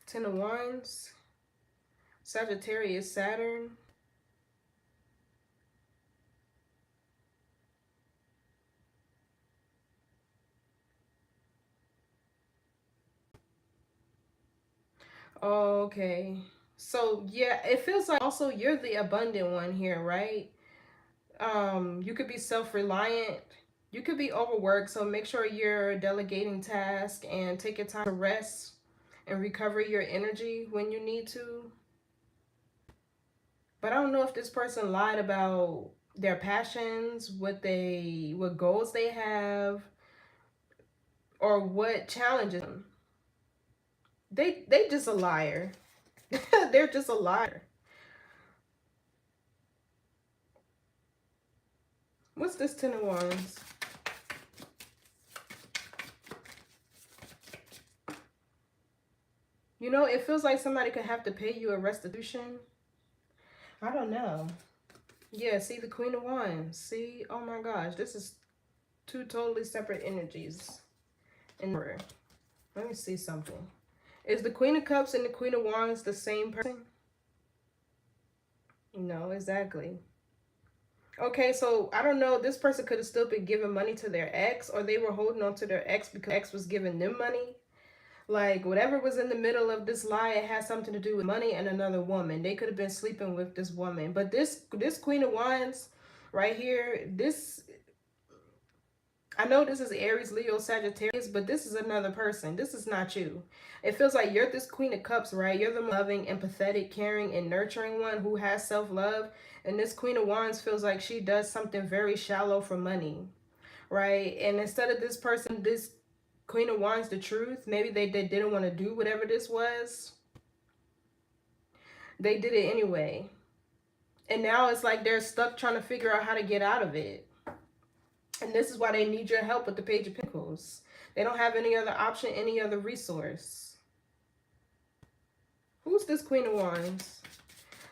Ten of Wands. Sagittarius, Saturn. Okay. So, yeah, it feels like also you're the abundant one here, right? You could be self-reliant. You could be overworked, so make sure you're delegating tasks and take your time to rest and recover your energy when you need to. But I don't know if this person lied about their passions, what goals they have, or what challenges them. They just a liar. They're just a liar. What's this Ten of Wands? You know, it feels like somebody could have to pay you a restitution. I don't know. Yeah, see the Queen of Wands. See, oh my gosh, this is two totally separate energies. Let me see something. Is the Queen of Cups and the Queen of Wands the same person? No, exactly. Okay, so I don't know. This person could have still been giving money to their ex, or they were holding on to their ex because ex was giving them money. Like, whatever was in the middle of this lie, it has something to do with money and another woman. They could have been sleeping with this woman. But this Queen of Wands right here, I know this is Aries, Leo, Sagittarius, but this is another person. This is not you. It feels like you're this Queen of Cups, right? You're the loving, empathetic, caring, and nurturing one who has self-love. And this Queen of Wands feels like she does something very shallow for money, right? And instead of this person, this Queen of Wands, the truth, maybe they didn't want to do whatever this was. They did it anyway. And now it's like they're stuck trying to figure out how to get out of it. And this is why they need your help with the Page of Pentacles. They don't have any other option, any other resource. Who's this Queen of Wands?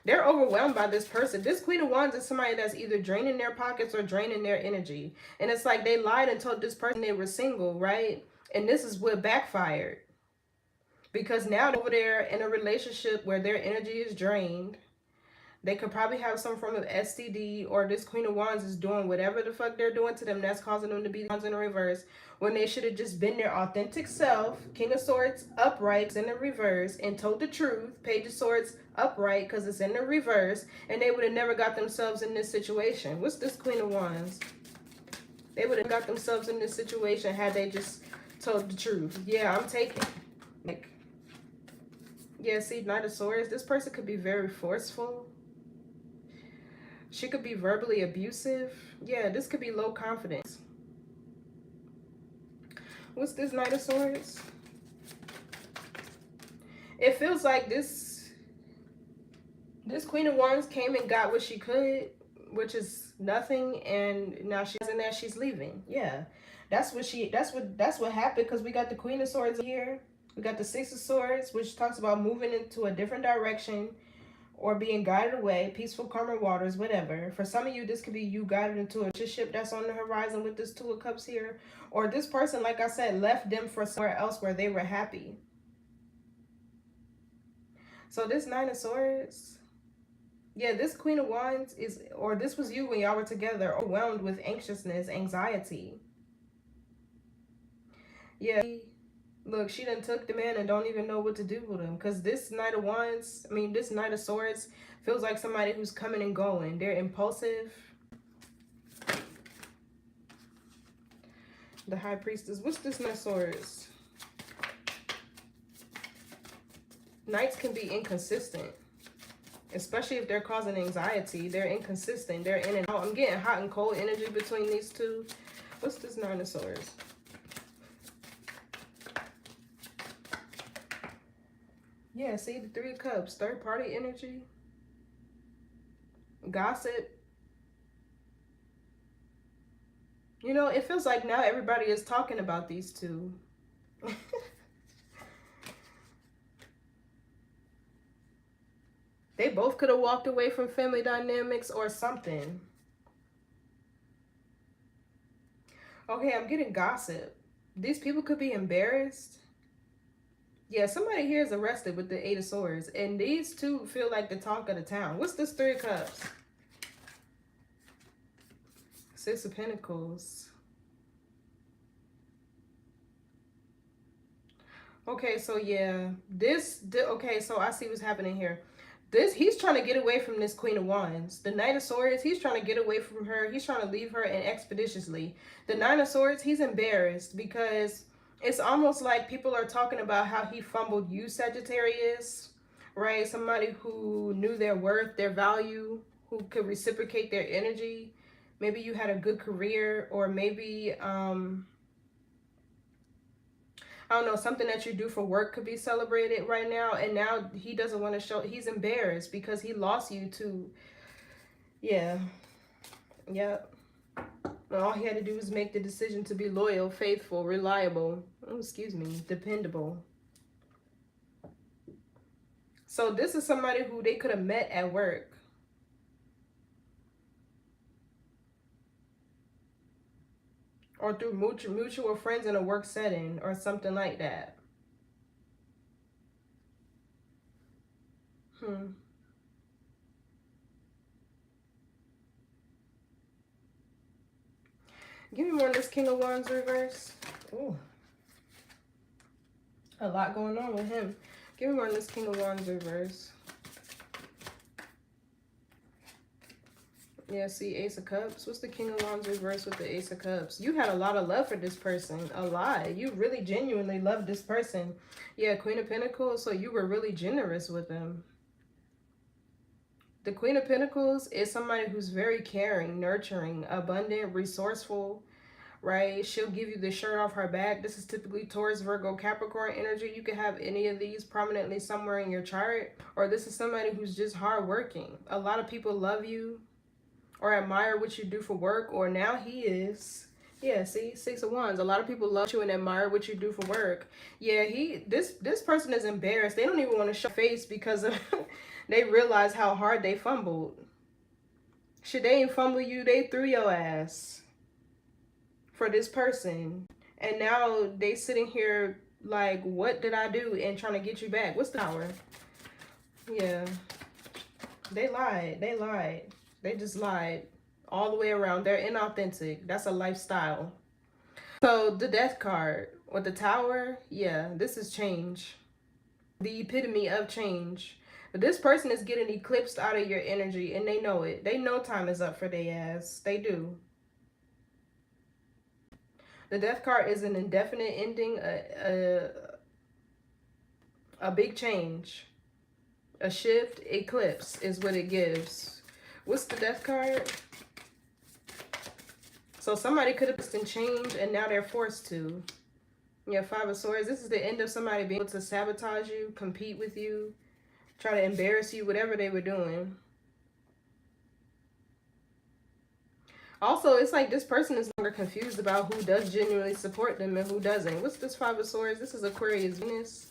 They're overwhelmed by this person. This Queen of Wands is somebody that's either draining their pockets or draining their energy. And it's like they lied and told this person they were single, right? And this is what backfired. Because now they're over there in a relationship where their energy is drained. They could probably have some form of STD, or this Queen of Wands is doing whatever the fuck they're doing to them that's causing them to be Wands in the reverse, when they should have just been their authentic self. King of Swords upright in the reverse and told the truth. Page of Swords upright because it's in the reverse, and they would have never got themselves in this situation. What's this Queen of Wands? They would have got themselves in this situation had they just told the truth. Yeah, I'm taking. Like, yeah, see, Knight of Swords. This person could be very forceful. She could be verbally abusive. Yeah, this could be low confidence. What's this Knight of Swords? It feels like this This Queen of Wands came and got what she could, which is nothing, and now she's in there, she's leaving. Yeah. That's what happened, because we got the Queen of Swords here. We got the Six of Swords, which talks about moving into a different direction or being guided away, peaceful, calmer waters, whatever. For some of you, this could be you guided into a relationship that's on the horizon with this Two of Cups here. Or this person, like I said, left them for somewhere else where they were happy. So this Nine of Swords, yeah, this Queen of Wands is, or this was you when y'all were together, overwhelmed with anxiousness, anxiety. Yeah, look, she done took the man and don't even know what to do with him. Because this Knight of Wands, this Knight of Swords feels like somebody who's coming and going. They're impulsive. The High Priestess. What's this Knight of Swords? Knights can be inconsistent. Especially if they're causing anxiety. They're inconsistent. They're in and out. I'm getting hot and cold energy between these two. What's this Nine of Swords? Yeah, see, the Three of Cups, third party energy, gossip. You know, it feels like now everybody is talking about these two. They both could have walked away from family dynamics or something. Okay, I'm getting gossip. These people could be embarrassed. Yeah, somebody here is arrested with the Eight of Swords. And these two feel like the talk of the town. What's this Three of Cups? Six of Pentacles. Okay, so yeah. Okay, so I see what's happening here. He's trying to get away from this Queen of Wands. The Knight of Swords, he's trying to get away from her. He's trying to leave her, and expeditiously. The Nine of Swords, he's embarrassed because it's almost like people are talking about how he fumbled you, Sagittarius, right? Somebody who knew their worth, their value, who could reciprocate their energy. Maybe you had a good career, or maybe, I don't know, something that you do for work could be celebrated right now. And now he doesn't want to show, he's embarrassed because he lost you to, yeah. Yep. All he had to do was make the decision to be loyal, faithful, reliable, dependable. So this is somebody who they could have met at work. Or through mutual friends in a work setting or something like that. Give me more of this King of Wands reverse. Ooh. A lot going on with him. Give me more of this King of Wands reverse. Yeah, see, Ace of Cups. What's the King of Wands reverse with the Ace of Cups? You had a lot of love for this person. A lot. You really genuinely loved this person. Yeah, Queen of Pentacles. So you were really generous with them. The Queen of Pentacles is somebody who's very caring, nurturing, abundant, resourceful, right? She'll give you the shirt off her back. This is typically Taurus, Virgo, Capricorn energy. You could have any of these prominently somewhere in your chart. Or this is somebody who's just hardworking. A lot of people love you or admire what you do for work, or now he is. Yeah, see, Six of Wands. A lot of people love you and admire what you do for work. Yeah, this person is embarrassed. They don't even want to show face because of they realize how hard they fumbled. Should they ain't fumble you, they threw your ass for this person. And now they sitting here like, what did I do? And trying to get you back. What's the Tower? Yeah. They lied. They lied. They just lied all the way around. They're inauthentic. That's a lifestyle. So the Death card with the Tower, yeah, this is change. The epitome of change. But this person is getting eclipsed out of your energy, and they know it. They know time is up for their ass. They do. The Death card is an indefinite ending, a big change, a shift, eclipse is what it gives. What's the Death card? So somebody could have been changed and now they're forced to. Yeah, Five of Swords. This is the end of somebody being able to sabotage you, compete with you, Try to embarrass you, whatever they were doing. Also, it's like this person is no longer confused about who does genuinely support them and who doesn't. What's this Five of Swords? This is Aquarius Venus.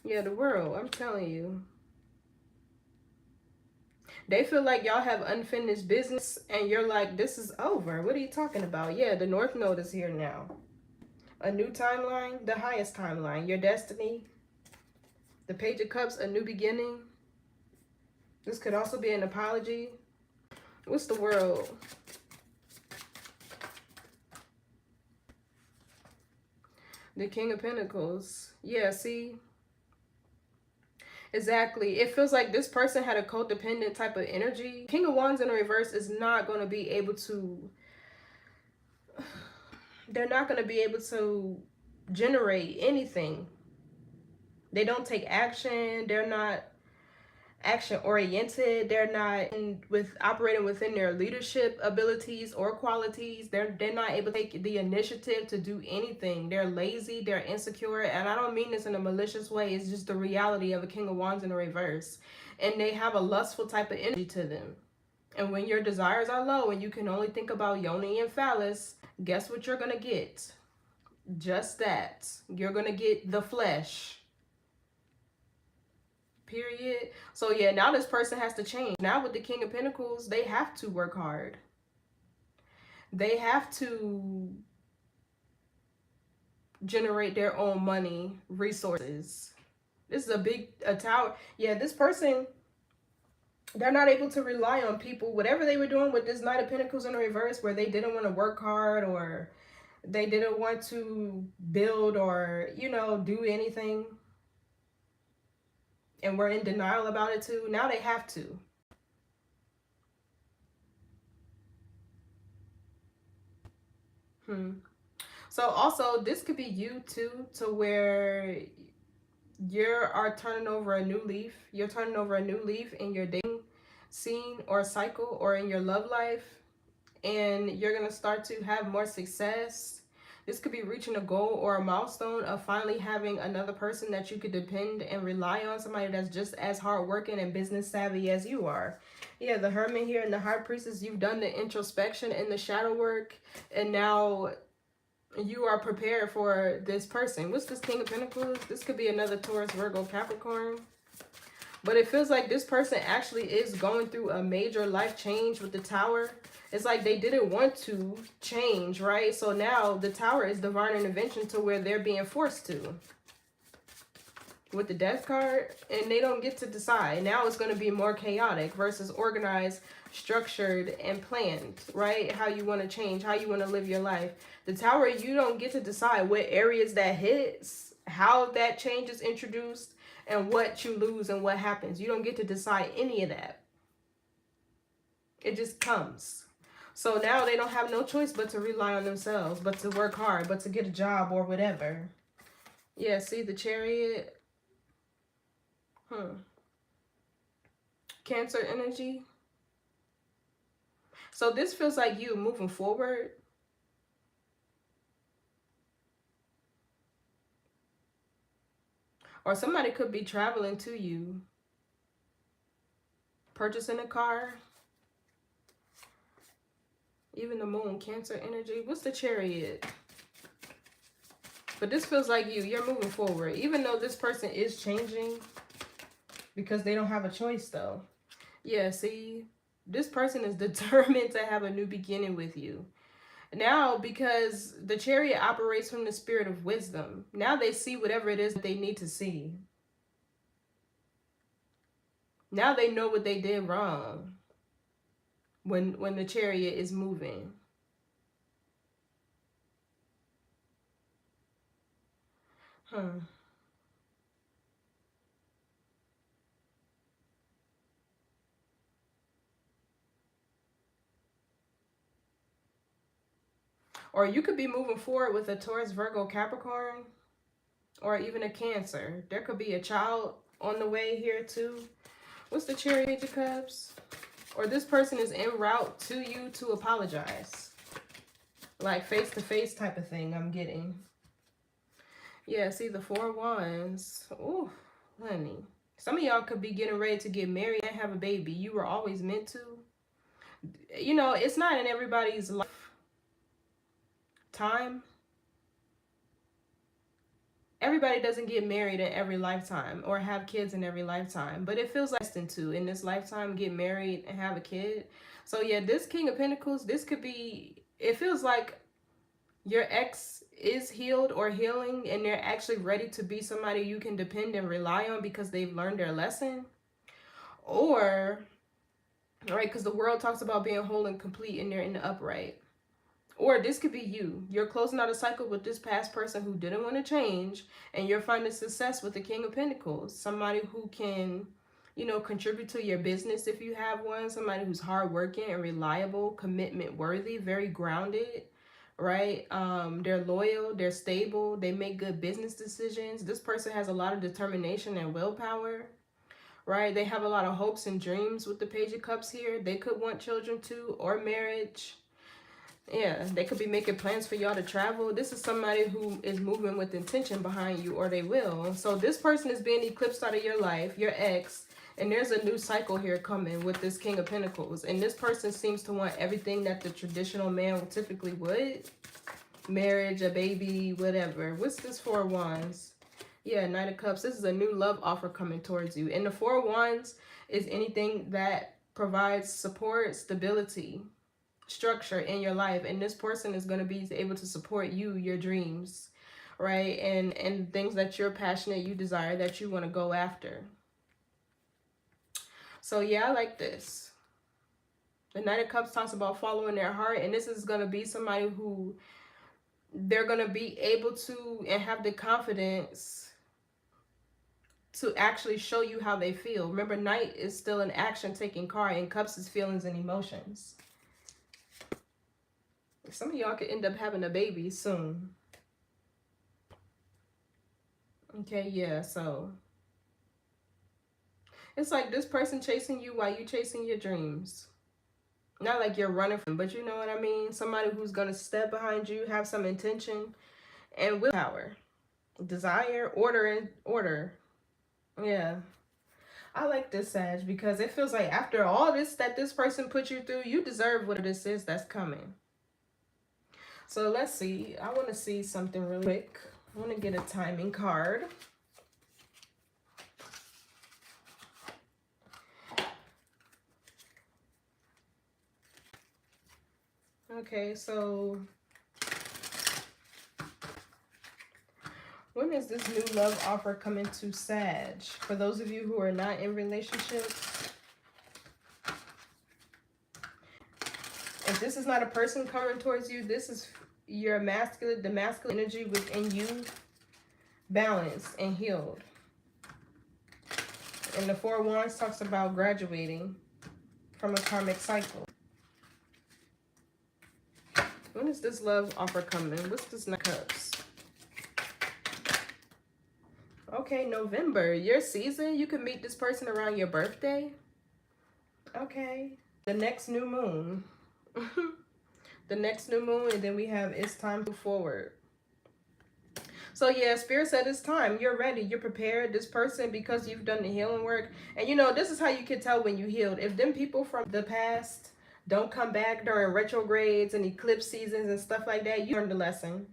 Yeah, the world. I'm telling you. They feel like y'all have unfinished business and you're like, this is over. What are you talking about? Yeah, the North Node is here now. A new timeline, the highest timeline, your destiny. The Page of Cups, a new beginning. This could also be an apology. What's the world? The King of Pentacles. Yeah, see? Exactly. It feels like this person had a codependent type of energy. King of Wands in reverse is not going to be able to... They're not going to be able to generate anything. They don't take action. They're not action oriented. They're not operating within their leadership abilities or qualities. They're not able to take the initiative to do anything. They're lazy, they're insecure, and I don't mean this in a malicious way. It's just the reality of a King of Wands in the reverse. And they have a lustful type of energy to them. And when your desires are low and you can only think about yoni and phallus, guess what you're gonna get? Just that. You're gonna get the flesh. Period. So yeah, now this person has to change. Now with the King of Pentacles, they have to work hard. They have to generate their own money, resources. This is a tower. Yeah, this person, they're not able to rely on people. Whatever they were doing with this Knight of Pentacles in the reverse, where they didn't want to work hard or they didn't want to build or, you know, do anything, and we're in denial about it too. Now they have to. So also, this could be you too, to where you are turning over a new leaf. You're turning over a new leaf in your dating scene or cycle or in your love life. And you're going to start to have more success. This could be reaching a goal or a milestone of finally having another person that you could depend and rely on. Somebody that's just as hardworking and business savvy as you are. Yeah, the Hermit here and the High Priestess, you've done the introspection and the shadow work. And now you are prepared for this person. What's this King of Pentacles? This could be another Taurus, Virgo, Capricorn. But it feels like this person actually is going through a major life change with the Tower. It's like they didn't want to change, right? So now the Tower is divine intervention to where they're being forced to. With the Death card, and they don't get to decide. Now it's going to be more chaotic versus organized, structured, and planned, right? How you want to change, how you want to live your life. The Tower, you don't get to decide what areas that hits, how that change is introduced, and what you lose and what happens. You don't get to decide any of that. It just comes. So now they don't have no choice but to rely on themselves, but to work hard, but to get a job or whatever. Yeah, see the Chariot? Cancer energy. So this feels like you moving forward. Or somebody could be traveling to you. Purchasing a car. Even the Moon, Cancer energy. What's the Chariot? But this feels like you're moving forward. Even though this person is changing. Because they don't have a choice though. Yeah, see, this person is determined to have a new beginning with you. Now, because the Chariot operates from the spirit of wisdom. Now they see whatever it is that they need to see. Now they know what they did wrong. When the Chariot is moving. Or you could be moving forward with a Taurus, Virgo, Capricorn, or even a Cancer. There could be a child on the way here too. What's the Chariot of Cups? Or this person is en route to you to apologize. Like face-to-face type of thing I'm getting. Yeah, see the 4 Wands. Ooh, honey. Some of y'all could be getting ready to get married and have a baby. You were always meant to. You know, it's not in everybody's lifetime. Everybody doesn't get married in every lifetime or have kids in every lifetime, but it feels like destined to in this lifetime get married and have a kid. So yeah, this King of Pentacles, this could be, it feels like your ex is healed or healing and they're actually ready to be somebody you can depend and rely on because they've learned their lesson. Or, right, because the world talks about being whole and complete and they're in the upright. Or this could be you. You're closing out a cycle with this past person who didn't want to change, and you're finding success with the King of Pentacles. Somebody who can, you know, contribute to your business if you have one. Somebody who's hardworking and reliable, commitment worthy, very grounded, right? They're loyal, they're stable, they make good business decisions. This person has a lot of determination and willpower, right? They have a lot of hopes and dreams with the Page of Cups here. They could want children too, or marriage. Yeah, they could be making plans for y'all to travel. This is somebody who is moving with intention behind you, or they will. So this person is being eclipsed out of your life, your ex, and there's a new cycle here coming with this King of Pentacles. And this person seems to want everything that the traditional man typically would. Marriage, a baby, whatever. What's this 4 Wands? Yeah, Knight of Cups. This is a new love offer coming towards you. And the 4 Wands is anything that provides support, stability, structure in your life, and this person is going to be able to support you, your dreams, right, and things that you're passionate, you desire, that you want to go after. So yeah, I like this. The Knight of Cups talks about following their heart, and this is going to be somebody who they're going to be able to and have the confidence to actually show you how they feel. Remember, Knight is still an action taking card, and Cups is feelings and emotions. Some of y'all could end up having a baby soon. Okay, yeah, so it's like this person chasing you while you chasing your dreams. Not like you're running from, but you know what I mean? Somebody who's going to step behind you, have some intention and willpower. Desire, order. Yeah. I like this, Sag, because it feels like after all this that this person put you through, you deserve what this is that's coming. So let's see. I want to see something really quick. I want to get a timing card. Okay, so when is this new love offer coming to Sag? For those of you who are not in relationships, if this is not a person coming towards you, this is your masculine, the masculine energy within you, balanced and healed. And the 4 Wands talks about graduating from a karmic cycle. When is this love offer coming? What's this Knight of Cups? Okay, November, your season. You can meet this person around your birthday. Okay. The next new moon. The next new moon, and then we have it's time to move forward. So yeah, Spirit said it's time. You're ready. You're prepared. This person, because you've done the healing work. And you know, this is how you can tell when you healed. If them people from the past don't come back during retrogrades and eclipse seasons and stuff like that, you learned the lesson.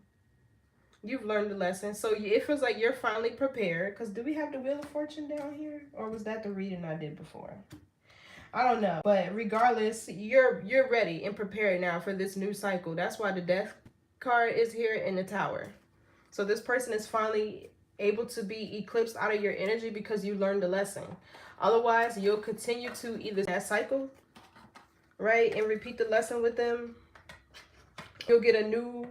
You've learned the lesson. So it feels like you're finally prepared. Because do we have the Wheel of Fortune down here? Or was that the reading I did before? I don't know. But regardless, you're ready and prepared now for this new cycle. That's why the Death card is here in the Tower. So this person is finally able to be eclipsed out of your energy because you learned the lesson. Otherwise, you'll continue to either that cycle, right, and repeat the lesson with them. You'll get a new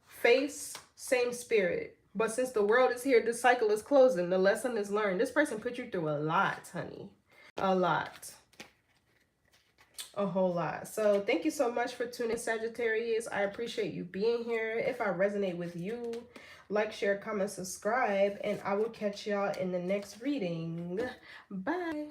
face, same spirit. But since the world is here, this cycle is closing. The lesson is learned. This person put you through a lot, honey. A lot. A whole lot. So thank you so much for tuning in, Sagittarius. I appreciate you being here. If I resonate with you, like, share, comment, subscribe, and I will catch y'all in the next reading. Bye.